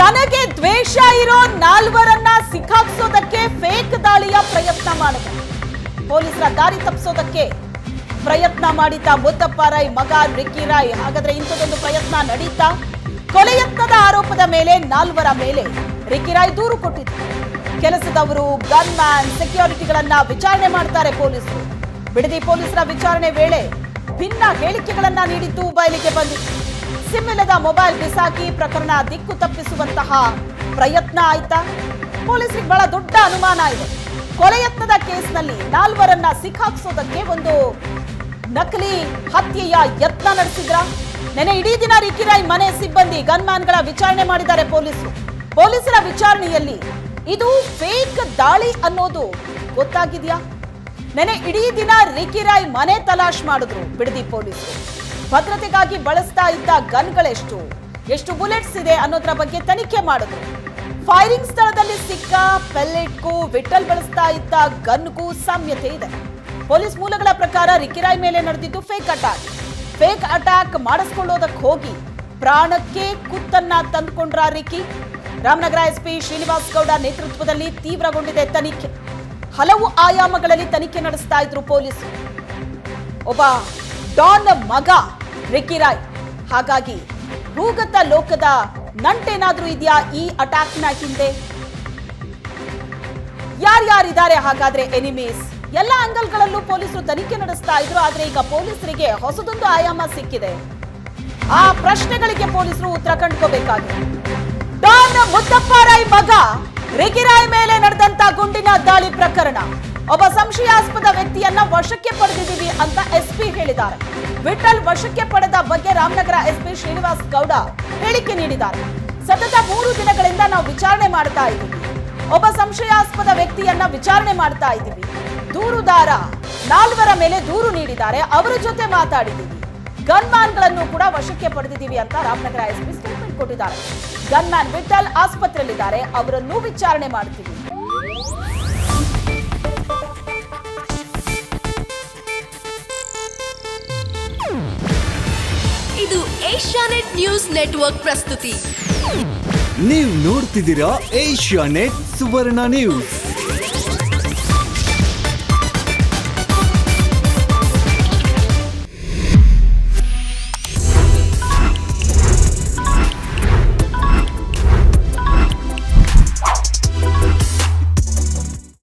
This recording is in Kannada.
ತನಗೆ ದ್ವೇಷ ಇರೋ ನಾಲ್ವರನ್ನ ಸಿಕ್ಕಾಕ್ಸೋದಕ್ಕೆ ಫೇಕ್ ದಾಳಿಯ ಪ್ರಯತ್ನ ಮಾಡಿದ ಪೊಲೀಸರ ದಾರಿ ತಪ್ಪಿಸೋದಕ್ಕೆ ಪ್ರಯತ್ನ ಮಾಡಿದ್ದ ಮುದ್ದಪ್ಪ ರೈ ಮಗ ರಿಕ್ಕಿ ರಾಯ್. ಹಾಗಾದ್ರೆ ಇಂಥದೊಂದು ಪ್ರಯತ್ನ ನಡೀತಾ ಕೊಲೆಯತ್ನದ ಆರೋಪದ ಮೇಲೆ ನಾಲ್ವರ ಮೇಲೆ ರಿಕ್ಕಿ ರಾಯ್ ದೂರು ಕೊಟ್ಟಿದ್ರು. ಕೆಲಸದವರು, ಗನ್ ಮ್ಯಾನ್, ಸೆಕ್ಯೂರಿಟಿಗಳನ್ನ ವಿಚಾರಣೆ ಮಾಡ್ತಾರೆ ಪೊಲೀಸರು. ಬಿಡದಿ ಪೊಲೀಸರ ವಿಚಾರಣೆ ವೇಳೆ ಭಿನ್ನ ಹೇಳಿಕೆಗಳನ್ನ ನೀಡಿದ್ದು ಬಯಲಿಗೆ ಬಂದಿತ್ತು. ಸಿಮ್ಮಿಲ್ಲದ ಮೊಬೈಲ್ ಬಿಸಾಕಿ ಪ್ರಕರಣ ದಿಕ್ಕು ತಪ್ಪಿಸುವಂತಹ ಪ್ರಯತ್ನ ಆಯ್ತಾ? ಪೊಲೀಸರಿಗೆ ಬಹಳ ದೊಡ್ಡ ಅನುಮಾನ ಇದೆ. ಕೊಲೆಯತ್ನದ ಕೇಸ್ನಲ್ಲಿ ನಾಲ್ವರನ್ನ ಸಿಕ್ಕಾಕ್ಸೋದಕ್ಕೆ ಒಂದು ನಕಲಿ ಹತ್ಯೆಯ ಯತ್ನ ನಡೆಸಿದ್ರ? ನೆನೆ ಇಡೀ ದಿನ ರಿಕ್ಕಿ ರಾಯ್ ಮನೆ ಸಿಬ್ಬಂದಿ, ಗನ್ಮ್ಯಾನ್ಗಳ ವಿಚಾರಣೆ ಮಾಡಿದ್ದಾರೆ ಪೊಲೀಸರು. ಪೊಲೀಸರ ವಿಚಾರಣೆಯಲ್ಲಿ ಇದು ಫೇಕ್ ದಾಳಿ ಅನ್ನೋದು ಗೊತ್ತಾಗಿದೆಯಾ? ನೆನೆ ಇಡೀ ದಿನ ರಿಕ್ಕಿ ರಾಯ್ ಮನೆ ತಲಾಶ್ ಮಾಡಿದ್ರು ಬಿಡದಿ ಪೊಲೀಸರು. ಭದ್ರತೆಗಾಗಿ ಬಳಸ್ತಾ ಇದ್ದ ಗನ್ಗಳೆಷ್ಟು, ಎಷ್ಟು ಬುಲೆಟ್ಸ್ ಇದೆ ಅನ್ನೋದ್ರ ಬಗ್ಗೆ ತನಿಖೆ ಮಾಡಿದ್ರು. ಫೈರಿಂಗ್ ಸ್ಥಳದಲ್ಲಿ ಸಿಕ್ಕ ಪೆಲ್ಲೆಟ್ಗೂ ವಿಠಲ್ ಬಳಸ್ತಾ ಇದ್ದ ಗನ್ಗೂ ಸಾಮ್ಯತೆ ಇದೆ. ಪೊಲೀಸ್ ಮೂಲಗಳ ಪ್ರಕಾರ ರಿಕ್ಕಿ ರಾಯ್ ಮೇಲೆ ನಡೆದಿದ್ದು ಫೇಕ್ ಅಟ್ಯಾಕ್ ಮಾಡಿಸ್ಕೊಳ್ಳೋದಕ್ಕೆ ಹೋಗಿ ಪ್ರಾಣಕ್ಕೆ ಕುತ್ತನ್ನ ತಂದುಕೊಂಡ್ರ ರಿಕ್ಕಿ. ರಾಮನಗರ ಎಸ್ಪಿ ಶ್ರೀನಿವಾಸ್ ಗೌಡ ನೇತೃತ್ವದಲ್ಲಿ ತೀವ್ರಗೊಂಡಿದೆ ತನಿಖೆ. ಹಲವು ಆಯಾಮಗಳಲ್ಲಿ ತನಿಖೆ ನಡೆಸ್ತಾ ಇದ್ರು ಪೊಲೀಸರು. ಒಬ್ಬ ಡಾನ್ ಮಗ ರಿಕ್ಕಿ ರಾಯ್. ಹಾಗಾಗಿ ಭೂಗತ ಲೋಕದ ನಂಟೇನಾದ್ರೂ ಇದೆಯಾ ಈ ಅಟ್ಯಾಕ್ನ ಹಿಂದೆ? ಯಾರ್ಯಾರಿದ್ದಾರೆ ಹಾಗಾದ್ರೆ ಎನಿಮೀಸ್? ಎಲ್ಲ ಆಂಗಲ್ಗಳಲ್ಲೂ ಪೊಲೀಸರು ತನಿಖೆ ನಡೆಸ್ತಾ ಇದ್ರು. ಆದ್ರೆ ಈಗ ಪೊಲೀಸರಿಗೆ ಹೊಸದೊಂದು ಆಯಾಮ ಸಿಕ್ಕಿದೆ. ಆ ಪ್ರಶ್ನೆಗಳಿಗೆ ಪೊಲೀಸರು ಉತ್ತರ ಕಂಡುಕೋಬೇಕಾಗಿದೆ. ಡಾನ್ ಮುದ್ದಪ್ಪ ರಾಯ್ ಮಗ ರಿಕ್ಕಿ ರಾಯ್ ಮೇಲೆ ನಡೆದಂತ ಗುಂಡಿನ ದಾಳಿ ಪ್ರಕರಣ, ಒಬ್ಬ ಸಂಶಯಾಸ್ಪದ ವ್ಯಕ್ತಿಯನ್ನ ವಶಕ್ಕೆ ಪಡೆದಿದ್ದೀವಿ ಅಂತ ಎಸ್ಪಿ ಹೇಳಿದ್ದಾರೆ. ವಿಠಲ್ ವಶಕ್ಕೆ ಪಡೆದ ಬಗ್ಗೆ ರಾಮನಗರ ಎಸ್ಪಿ ಶ್ರೀನಿವಾಸ್ ಗೌಡ ಹೇಳಿಕೆ ನೀಡಿದ್ದಾರೆ. ಸತತ 3 ದಿನಗಳಿಂದ ನಾವು ವಿಚಾರಣೆ ಮಾಡ್ತಾ ಇದ್ದೀವಿ. ಒಬ್ಬ ಸಂಶಯಾಸ್ಪದ ವ್ಯಕ್ತಿಯನ್ನ ವಿಚಾರಣೆ ಮಾಡ್ತಾ ಇದ್ದೀವಿ. ದೂರುದಾರ 4 ಮೇಲೆ ದೂರು ನೀಡಿದ್ದಾರೆ. ಅವರ ಜೊತೆ ಮಾತಾಡಿದ್ದೀವಿ. ಗನ್ಮ್ಯಾನ್ಗಳನ್ನು ಕೂಡ ವಶಕ್ಕೆ ಪಡೆದಿದ್ದೀವಿ ಅಂತ ರಾಮನಗರ ಎಸ್ಪಿ ಸ್ಟೇಟ್ಮೆಂಟ್ ಕೊಟ್ಟಿದ್ದಾರೆ. ಗನ್ಮ್ಯಾನ್ ವಿಠಲ್ ಆಸ್ಪತ್ರೆಯಲ್ಲಿದ್ದಾರೆ, ಅವರನ್ನು ವಿಚಾರಣೆ ಮಾಡ್ತೀವಿ. ಇದು ಏಷ್ಯಾನೆಟ್ ನ್ಯೂಸ್ ನೆಟ್ವರ್ಕ್ ಪ್ರಸ್ತುತಿ. ನೀವು ನೋಡ್ತಿದ್ದೀರಾ ಏಷ್ಯಾನೆಟ್ ಸುವರ್ಣ ನ್ಯೂಸ್.